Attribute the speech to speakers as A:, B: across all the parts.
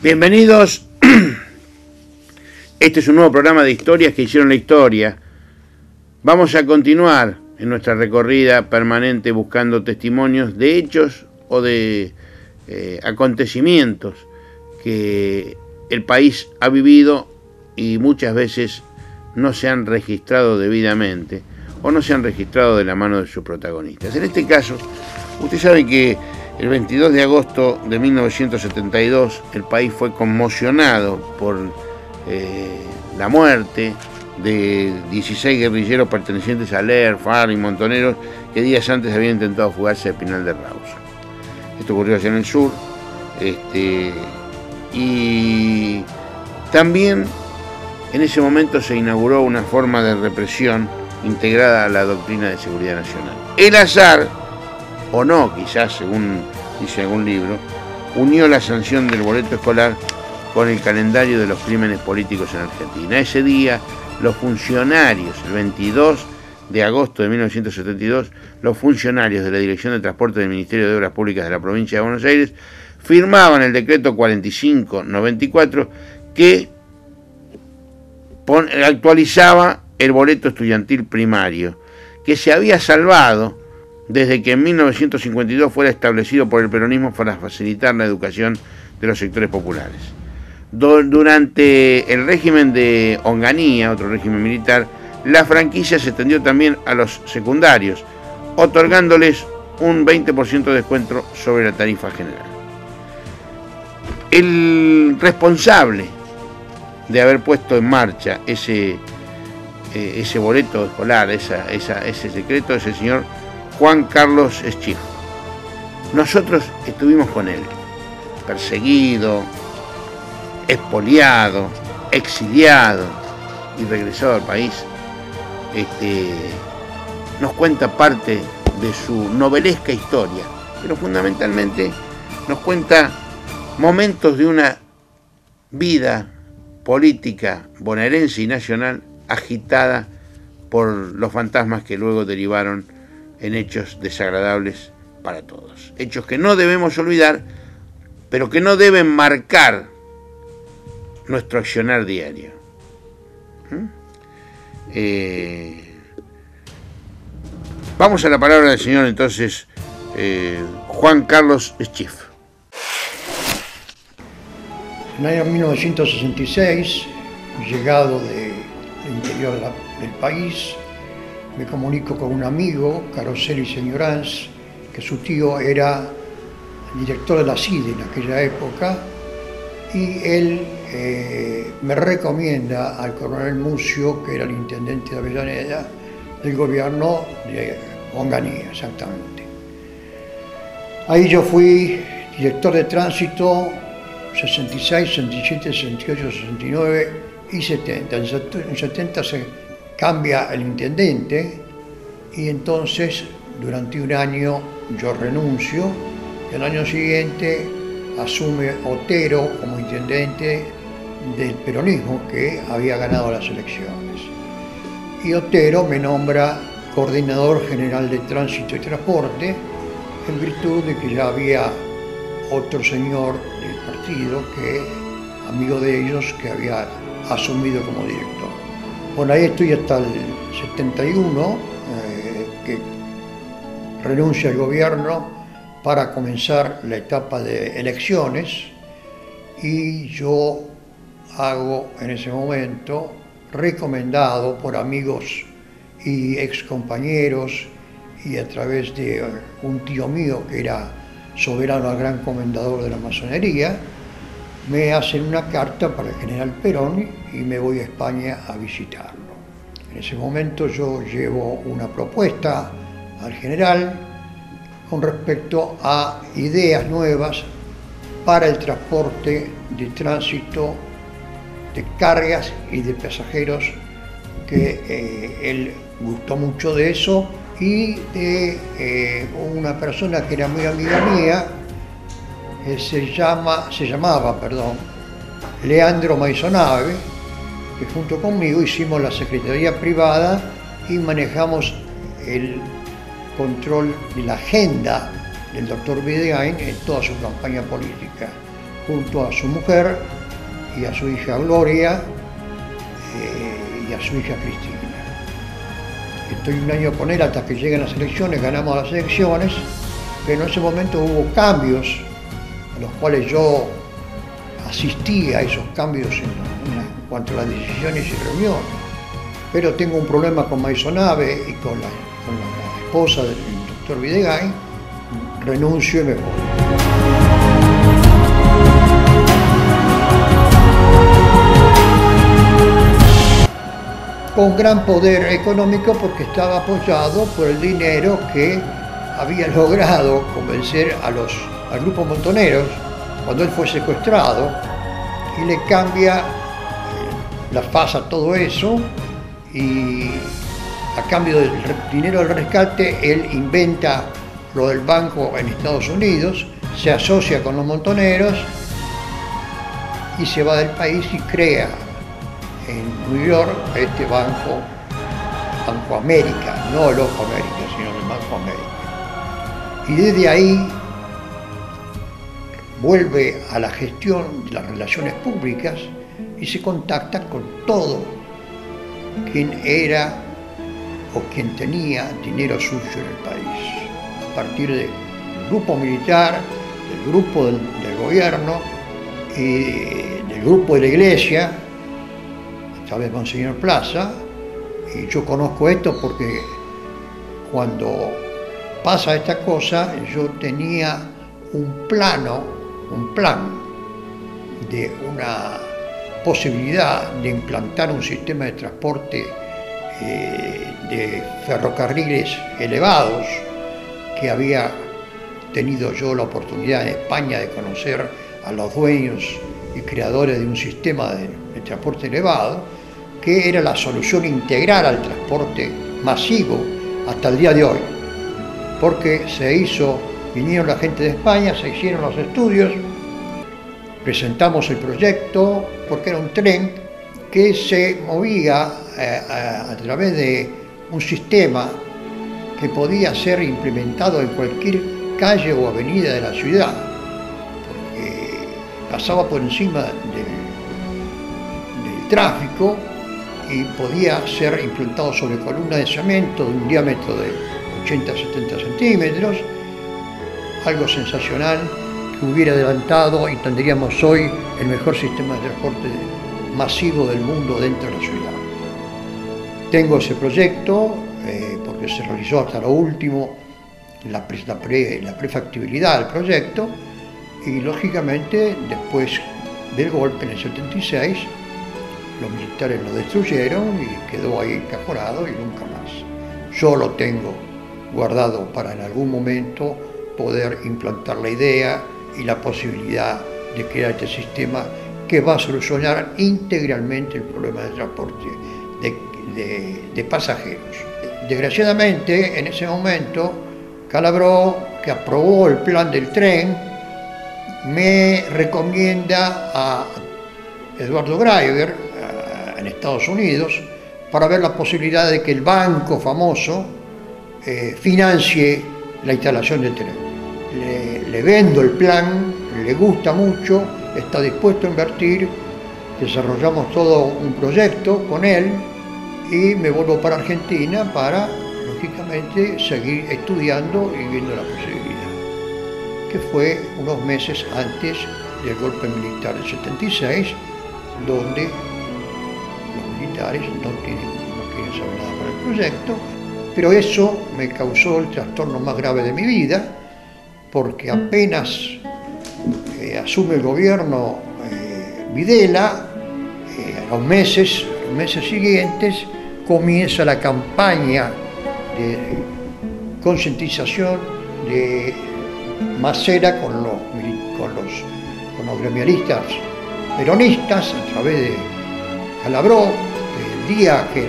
A: Bienvenidos. Este es un nuevo programa de historias que hicieron la historia. Vamos a continuar en nuestra recorrida permanente buscando testimonios de hechos o de acontecimientos que el país ha vivido y muchas veces no se han registrado debidamente o no se han registrado de la mano de sus protagonistas. En este caso, usted sabe que el 22 de agosto de 1972 el país fue conmocionado por la muerte de 16 guerrilleros pertenecientes a LER, FARC y Montoneros que días antes habían intentado fugarse de Pinal de Rawson. Esto ocurrió allá en el sur. Y también en ese momento se inauguró una forma de represión integrada a la doctrina de seguridad nacional. El azar, o no, quizás, según dice algún libro, unió la sanción del boleto escolar con el calendario de los crímenes políticos en Argentina. Ese día, los funcionarios, el 22 de agosto de 1972, los funcionarios de la Dirección de Transporte del Ministerio de Obras Públicas de la provincia de Buenos Aires firmaban el decreto 4594 que actualizaba el boleto estudiantil primario, que se había salvado desde que en 1952 fuera establecido por el peronismo para facilitar la educación de los sectores populares. Durante el régimen de Onganía, otro régimen militar, la franquicia se extendió también a los secundarios, otorgándoles un 20% de descuento sobre la tarifa general. El responsable de haber puesto en marcha ese boleto escolar, ese decreto, es el señor Juan Carlos Schiff. Nosotros estuvimos con él, perseguido, expoliado, exiliado y regresado al país. Nos cuenta parte de su novelesca historia, pero fundamentalmente nos cuenta momentos de una vida política bonaerense y nacional agitada por los fantasmas que luego derivaron en hechos desagradables para todos. Hechos que no debemos olvidar, pero que no deben marcar nuestro accionar diario. Vamos a la palabra del señor entonces Juan Carlos Schiff.
B: En el año 1966, llegado del interior del país, me comunico con un amigo, Caroseli Señoranz, que su tío era director de la CIDE en aquella época, y él me recomienda al coronel Mucio, que era el intendente de Avellaneda, del gobierno de Onganía, exactamente. Ahí yo fui director de tránsito 66, 67, 68, 69 y 70. En 70 se cambia el intendente y entonces durante un año yo renuncio. El año siguiente asume Otero como intendente del peronismo que había ganado las elecciones. Y Otero me nombra coordinador general de tránsito y transporte en virtud de que ya había otro señor del partido, amigo de ellos, que había asumido como director. Bueno, ahí estoy hasta el 71, que renuncia al gobierno para comenzar la etapa de elecciones, y yo hago en ese momento, recomendado por amigos y excompañeros y a través de un tío mío que era soberano al gran comendador de la masonería, me hacen una carta para el general Perón y me voy a España a visitarlo. En ese momento yo llevo una propuesta al general con respecto a ideas nuevas para el transporte de tránsito de cargas y de pasajeros, que él gustó mucho de eso, y de una persona que era muy amiga mía, se llamaba Leandro Maisonave, que junto conmigo hicimos la secretaría privada y manejamos el control de la agenda del doctor Videgain en toda su campaña política. junto a su mujer y a su hija Gloria y a su hija Cristina. Estoy un año con él hasta que llegan las elecciones, ganamos las elecciones, pero en ese momento hubo cambios a los cuales yo asistí a esos cambios en cuanto a las decisiones y reuniones. Pero tengo un problema con Maisonave y con la esposa del doctor Videgain, renuncio y me voy. Con gran poder económico porque estaba apoyado por el dinero que había logrado convencer al grupo Montoneros cuando él fue secuestrado, y le cambia la faz a todo eso, y a cambio del dinero del rescate él inventa lo del banco en Estados Unidos, se asocia con los Montoneros y se va del país y crea en New York este Banco América, no el Ojo América, sino el Banco América. Y desde ahí vuelve a la gestión de las relaciones públicas y se contacta con todo quien era o quien tenía dinero suyo en el país, a partir del grupo militar, del grupo del gobierno y del grupo de la iglesia, esta vez Monseñor Plaza. Y yo conozco esto porque cuando pasa esta cosa yo tenía un plan de una posibilidad de implantar un sistema de transporte de ferrocarriles elevados que había tenido yo la oportunidad en España de conocer a los dueños y creadores de un sistema de transporte elevado, que era la solución integral al transporte masivo hasta el día de hoy, porque vinieron la gente de España, se hicieron los estudios, presentamos el proyecto, porque era un tren que se movía a través de un sistema que podía ser implementado en cualquier calle o avenida de la ciudad, porque pasaba por encima del tráfico y podía ser implantado sobre columnas de cemento de un diámetro de 80-70 centímetros, algo sensacional que hubiera adelantado y tendríamos hoy el mejor sistema de transporte masivo del mundo dentro de la ciudad. Tengo ese proyecto porque se realizó hasta lo último la prefactibilidad del proyecto, y lógicamente después del golpe en el 76 los militares lo destruyeron y quedó ahí encajonado y nunca más. Yo lo tengo guardado para en algún momento poder implantar la idea y la posibilidad de crear este sistema que va a solucionar integralmente el problema del transporte de pasajeros. Desgraciadamente, en ese momento, Calabró, que aprobó el plan del tren, me recomienda a Eduardo Graeber en Estados Unidos para ver la posibilidad de que el banco famoso financie la instalación del tren. Le vendo el plan, le gusta mucho, está dispuesto a invertir, desarrollamos todo un proyecto con él y me vuelvo para Argentina para, lógicamente, seguir estudiando y viendo la posibilidad, que fue unos meses antes del golpe militar del 76, donde los militares no quieren saber nada con el proyecto, pero eso me causó el trastorno más grave de mi vida, porque apenas asume el gobierno Videla, a los meses siguientes comienza la campaña de concientización de Macera con los gremialistas peronistas a través de Calabró. El día que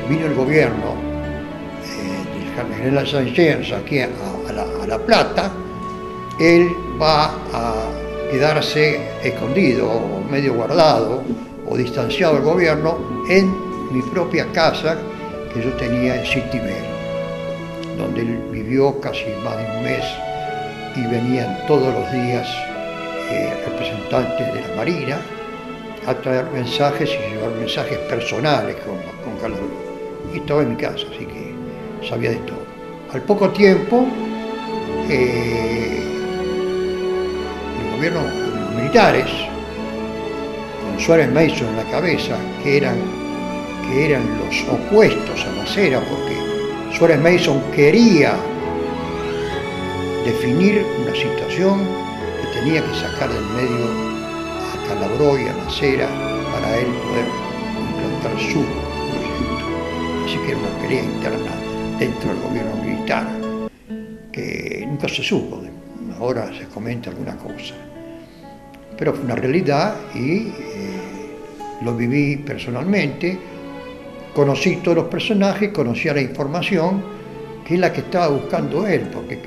B: vino el gobierno del general Sánchez aquí a La Plata, él va a quedarse escondido, o medio guardado, o distanciado del gobierno en mi propia casa que yo tenía en City Bell, donde él vivió casi más de un mes y venían todos los días representantes de la Marina a traer mensajes y llevar mensajes personales con Calabró. Y estaba en mi casa, así que sabía de todo. Al poco tiempo, el gobierno, los militares, con Suárez Mason en la cabeza, que eran los opuestos a Macera, porque Suárez Mason quería definir una situación que tenía que sacar del medio a Calabró y a Macera para él poder implantar su proyecto. Así que era una pelea interna dentro del gobierno militar, que nunca se supo, ahora se comenta alguna cosa. Pero fue una realidad y lo viví personalmente, conocí todos los personajes, conocía la información, que es la que estaba buscando él, porque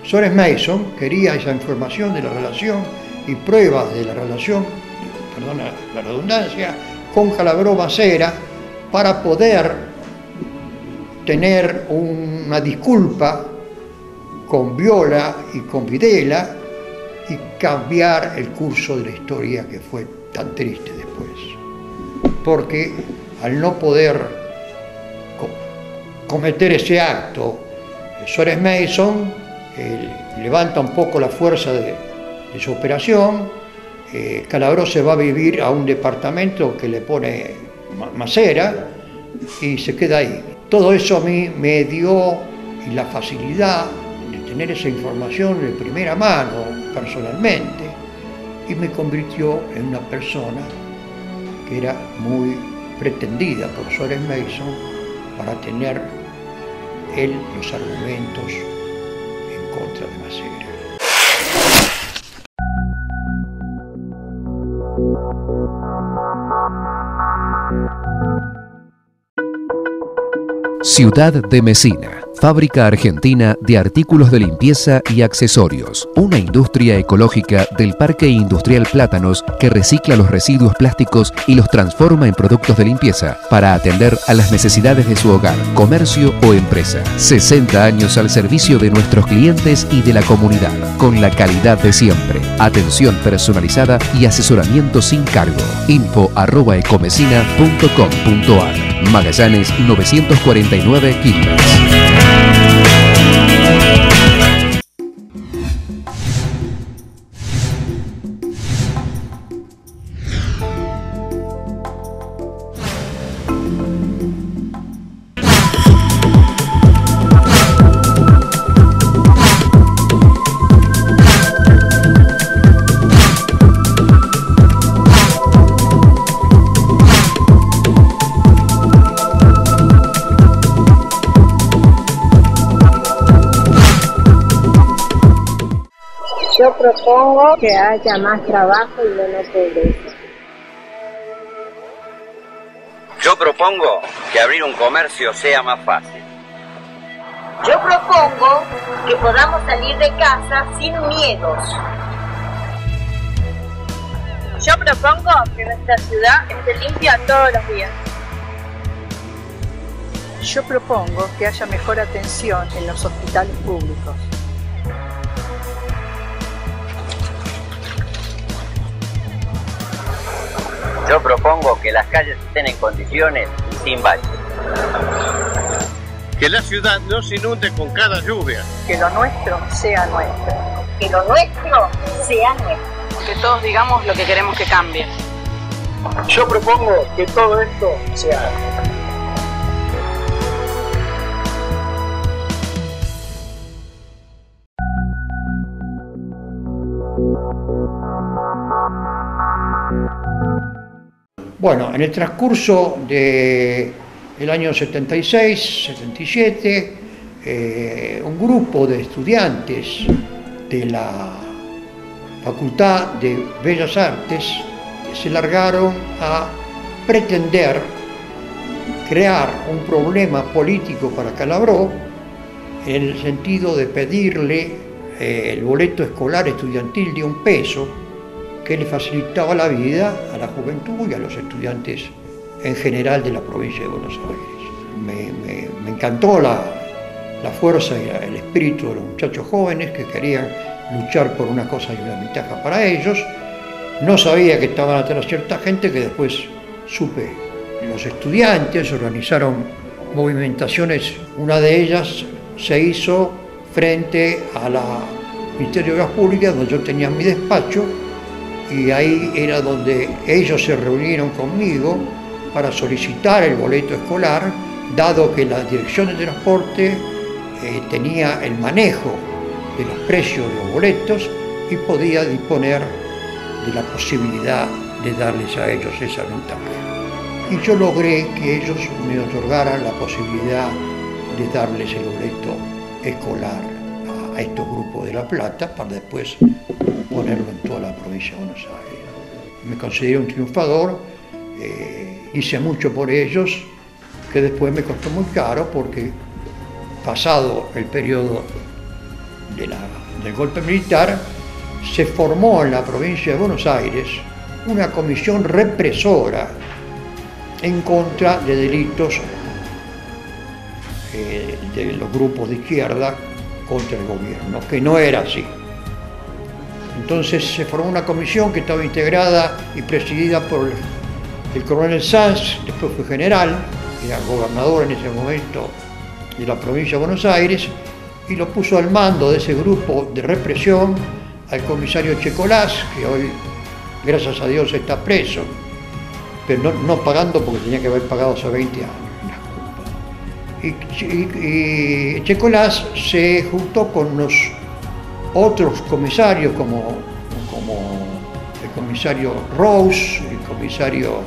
B: Suárez Mason quería esa información de la relación y pruebas de la relación, perdona la redundancia, con Calabró Macera, para poder tener una disculpa con Viola y con Videla y cambiar el curso de la historia que fue tan triste después. Porque al no poder cometer ese acto, Suárez Mason levanta un poco la fuerza de su operación, Calabró se va a vivir a un departamento que le pone Macera y se queda ahí. Todo eso a mí me dio la facilidad de tener esa información de primera mano, personalmente, y me convirtió en una persona que era muy pretendida por Suárez Mason para tener él los argumentos en contra de Macera.
C: Ciudad de Mesina, fábrica argentina de artículos de limpieza y accesorios. Una industria ecológica del Parque Industrial Plátanos que recicla los residuos plásticos y los transforma en productos de limpieza para atender a las necesidades de su hogar, comercio o empresa. 60 años al servicio de nuestros clientes y de la comunidad, con la calidad de siempre. Atención personalizada y asesoramiento sin cargo. info@ecomesina.com.ar. Magallanes 949 Quilmes.
D: Yo propongo que haya más trabajo y menos pobreza.
E: Yo propongo que abrir un comercio sea más fácil.
F: Yo propongo que podamos salir de casa sin miedos.
D: Yo propongo que nuestra ciudad esté limpia todos los días.
G: Yo propongo que haya mejor atención en los hospitales públicos.
E: Yo propongo que las calles estén en condiciones y sin baches.
H: Que la ciudad no se inunde con cada lluvia.
G: Que lo nuestro sea nuestro.
F: Que lo nuestro sea nuestro.
I: Que todos digamos lo que queremos que cambie.
J: Yo propongo que todo esto se haga.
B: Bueno, en el transcurso del año 76, 77, un grupo de estudiantes de la Facultad de Bellas Artes se largaron a pretender crear un problema político para Calabró en el sentido de pedirle el boleto escolar estudiantil de $1 que le facilitaba la vida a la juventud y a los estudiantes en general de la provincia de Buenos Aires. Me encantó la la fuerza y el espíritu de los muchachos jóvenes que querían luchar por una cosa y una ventaja para ellos. No sabía que estaban atrás cierta gente que después supe. Los estudiantes organizaron movimentaciones, una de ellas se hizo frente a la Ministerio de Obras Públicas, donde yo tenía mi despacho, y ahí era donde ellos se reunieron conmigo para solicitar el boleto escolar, dado que la Dirección de Transporte tenía el manejo de los precios de los boletos y podía disponer de la posibilidad de darles a ellos esa ventaja. Y yo logré que ellos me otorgaran la posibilidad de darles el boleto escolar a estos grupos de La Plata para después ponerlo en toda la provincia de Buenos Aires. Me considero un triunfador, hice mucho por ellos, que después me costó muy caro porque pasado el periodo del golpe militar, se formó en la provincia de Buenos Aires una comisión represora en contra de delitos de los grupos de izquierda contra el gobierno, que no era así. Entonces se formó una comisión que estaba integrada y presidida por el coronel Sanz, después fue general, era gobernador en ese momento de la provincia de Buenos Aires, y lo puso al mando de ese grupo de represión al comisario Checolás, que hoy, gracias a Dios, está preso, pero no pagando porque tenía que haber pagado hace 20 años. Y Checolás se juntó con los otros comisarios como el comisario Rose, el comisario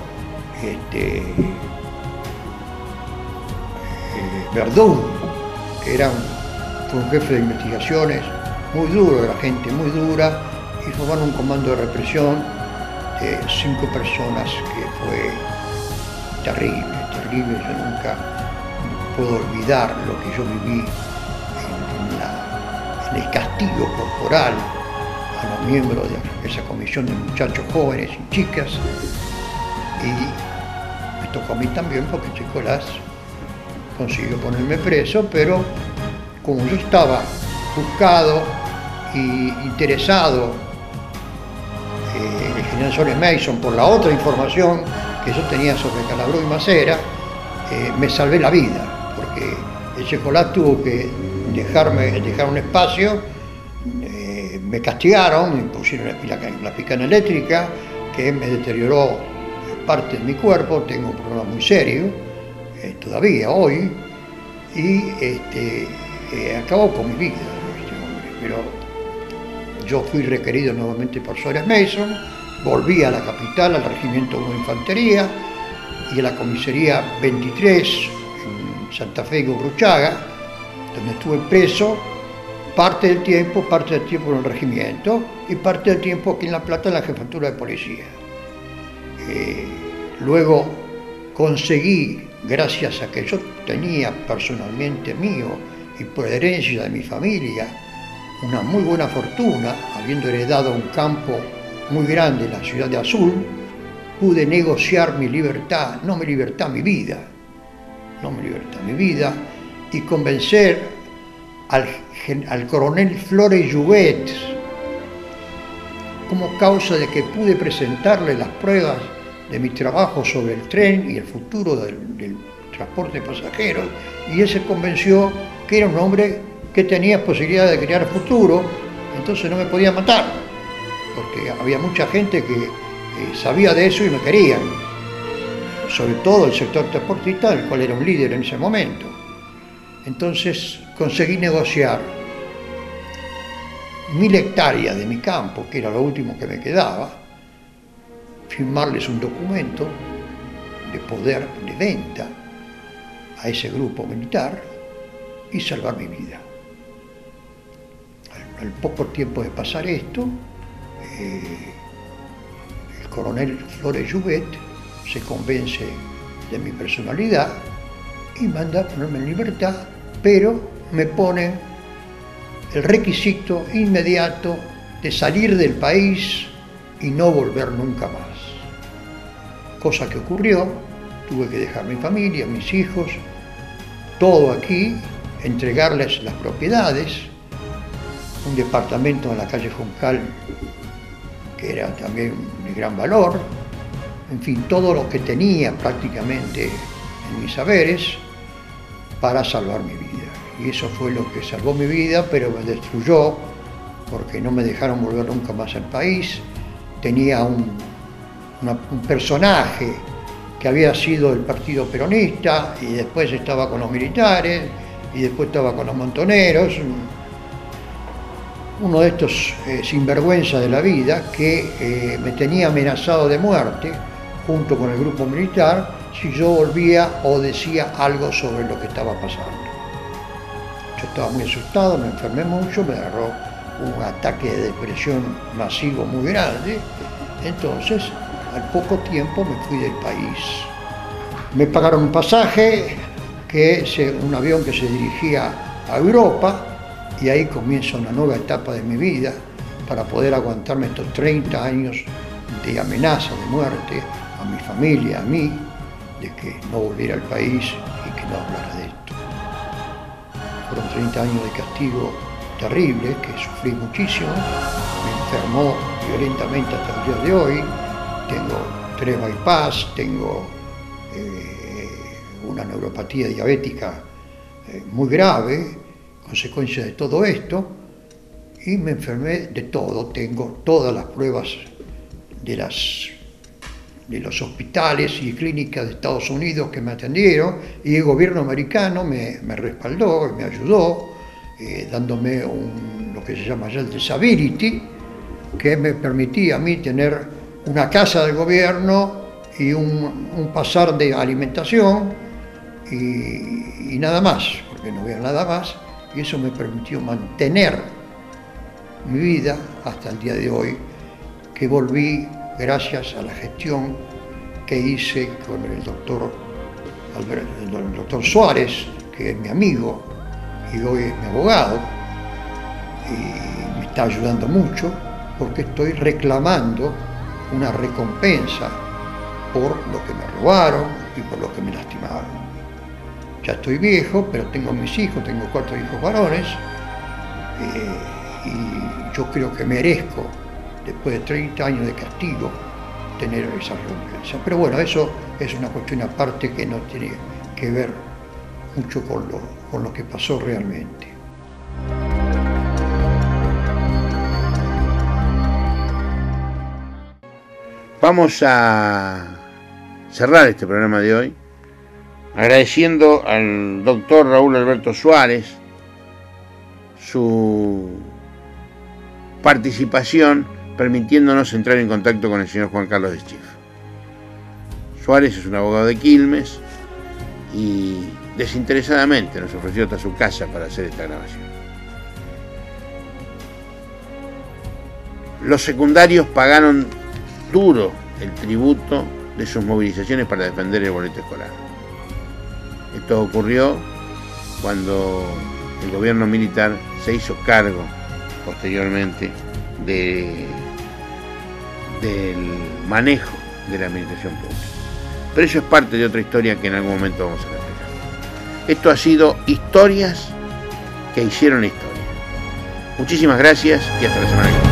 B: Verdún, que fue un jefe de investigaciones muy duro, era gente muy dura, y formaron un comando de represión de 5 personas que fue terrible. Yo nunca puedo olvidar lo que yo viví en el castigo corporal a los miembros de esa comisión de muchachos jóvenes y chicas, y me tocó a mí también porque Checolás consiguió ponerme preso, pero como yo estaba buscado y interesado el general Soles Mason por la otra información que yo tenía sobre Calabró y Macera, me salvé la vida, porque el Checolás tuvo que dejar un espacio, me castigaron, me pusieron la picana eléctrica, que me deterioró parte de mi cuerpo, tengo un problema muy serio, todavía hoy, y acabó con mi vida este hombre, pero yo fui requerido nuevamente por Soles Mason, volví a la capital, al Regimiento 1 de Infantería y a la Comisaría 23 en Santa Fe y Gurruchaga, donde estuve preso parte del tiempo en el regimiento y parte del tiempo aquí en La Plata en la Jefatura de Policía. Luego conseguí, gracias a que yo tenía personalmente mío y por herencia de mi familia, una muy buena fortuna, habiendo heredado un campo muy grande en la ciudad de Azul, pude negociar mi libertad, mi vida, y convencer al coronel Flores Jouvet, como causa de que pude presentarle las pruebas de mi trabajo sobre el tren y el futuro del transporte de pasajeros, y él se convenció que era un hombre que tenía posibilidad de crear futuro, entonces no me podía matar, porque había mucha gente que sabía de eso y me querían, sobre todo el sector transportista, del cual era un líder en ese momento. Entonces conseguí negociar 1000 hectáreas de mi campo, que era lo último que me quedaba, firmarles un documento de poder de venta a ese grupo militar y salvar mi vida. Al poco tiempo de pasar esto, el coronel Flores Jouvet se convence de mi personalidad y manda a ponerme en libertad, pero me pone el requisito inmediato de salir del país y no volver nunca más. Cosa que ocurrió, tuve que dejar mi familia, mis hijos, todo aquí, entregarles las propiedades, un departamento en la calle Juncal que era también de gran valor, en fin, todo lo que tenía prácticamente en mis saberes para salvar mi vida. Y eso fue lo que salvó mi vida, pero me destruyó porque no me dejaron volver nunca más al país. Tenía un personaje que había sido del partido peronista y después estaba con los militares y después estaba con los montoneros. Uno de estos sinvergüenza de la vida que me tenía amenazado de muerte junto con el grupo militar si yo volvía o decía algo sobre lo que estaba pasando. Yo estaba muy asustado, me enfermé mucho, me agarró un ataque de depresión masivo muy grande, entonces al poco tiempo me fui del país. Me pagaron un pasaje, un avión que se dirigía a Europa, y ahí comienza una nueva etapa de mi vida para poder aguantarme estos 30 años de amenaza de muerte a mi familia, a mí, de que no volviera al país y que no hablara de esto. Fueron 30 años de castigo terrible, que sufrí muchísimo, me enfermó violentamente hasta el día de hoy, tengo 3 bypass, tengo una neuropatía diabética muy grave, consecuencia de todo esto, y me enfermé de todo. Tengo todas las pruebas de los hospitales y clínicas de Estados Unidos que me atendieron, y el gobierno americano me respaldó y me ayudó, dándome lo que se llama ya el disability, que me permitía a mí tener una casa del gobierno y un pasar de alimentación y nada más, porque no había nada más. Y eso me permitió mantener mi vida hasta el día de hoy, que volví gracias a la gestión que hice con el doctor Suárez, que es mi amigo y hoy es mi abogado, y me está ayudando mucho porque estoy reclamando una recompensa por lo que me robaron y por lo que me lastimaron. Ya estoy viejo, pero tengo mis hijos, tengo 4 hijos varones, y yo creo que merezco, después de 30 años de castigo, tener esa recompensa. Pero bueno, eso es una cuestión aparte que no tiene que ver mucho con lo que pasó realmente.
A: Vamos a cerrar este programa de hoy agradeciendo al doctor Raúl Alberto Suárez su participación, permitiéndonos entrar en contacto con el señor Juan Carlos Schiff. Suárez es un abogado de Quilmes y desinteresadamente nos ofreció hasta su casa para hacer esta grabación. Los secundarios pagaron duro el tributo de sus movilizaciones para defender el boleto escolar. Esto ocurrió cuando el gobierno militar se hizo cargo posteriormente del manejo de la administración pública. Pero eso es parte de otra historia que en algún momento vamos a reflejar. Esto ha sido Historias que hicieron la historia. Muchísimas gracias y hasta la semana que viene.